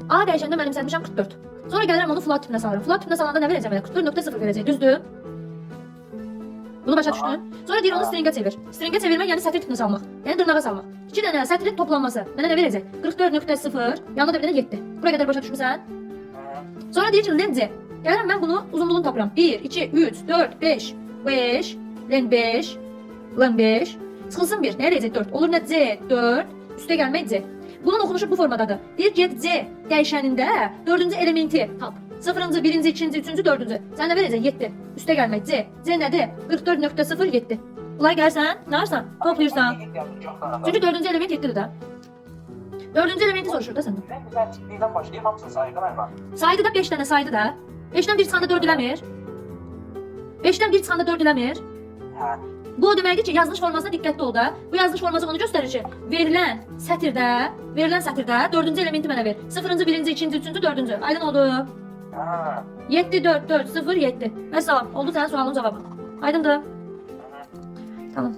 A dəyişəndə mənimsənmişəm 44. Sonra gəlirəm onu float tipinə salıram. Float tipinə salanda nə verəcəm mənə? 44.0 verəcək, düzdür? Bunu başa düşdün? Sonra deyir onu stringə çevir. Stringə çevirmək yəni sətir tipinə salmaq. Yəni dırnağa salmaq. 2 dənə sətrin toplanması mənə nə verəcək? 44.0, yanında da bir dənə 7. Buraya qədər başa düşmüsən? Sonra deyir ki, len C. Gəlirəm mən bunu uzunluğunu tapıram. 1, 2, 3, 4, 5, 5, len 5, len 5. Çıxılsın 1, nə eləyəcək 4? Olur nə C, 4, üstə gəlmək C. Bunun oxunuşu bu formadadır. Deyir get C dəyişənində 4-cü elementi tap. 0-cı, 1-ci, 2-ci, 3-cü, 4-cü. Sən nə verəcək? 7. Üstə gəlmək C. C nədir? 44.07. Bunlar gəlsən, nə arsan? Toplayırsan. Çünki 4-cü element 7-dir də. 4-cü elementi soruşur da səndən. Ben güzel çıktığından başlayayım, hamısını sayıda var. Saydı da 5 dənə saydı da. 5-dən 1 çıxanda 4 eləmir. 5-dən 1 çıxanda 4 eləmir. Hə. Bu o deməkdir ki, yazılış formasına diqqətli ol da. Bu yazılış forması onu göstərir ki, verilən sətirdə 4-cü elementi mənə ver. 0-cı, 1-ci, 2-ci, 3-cü, 4-cü. Aydın oldu. Ha. 7, 4, 4, 0, 7. Vəssalam. Oldu sənin sualın cavabı. Aydındır. Tamam.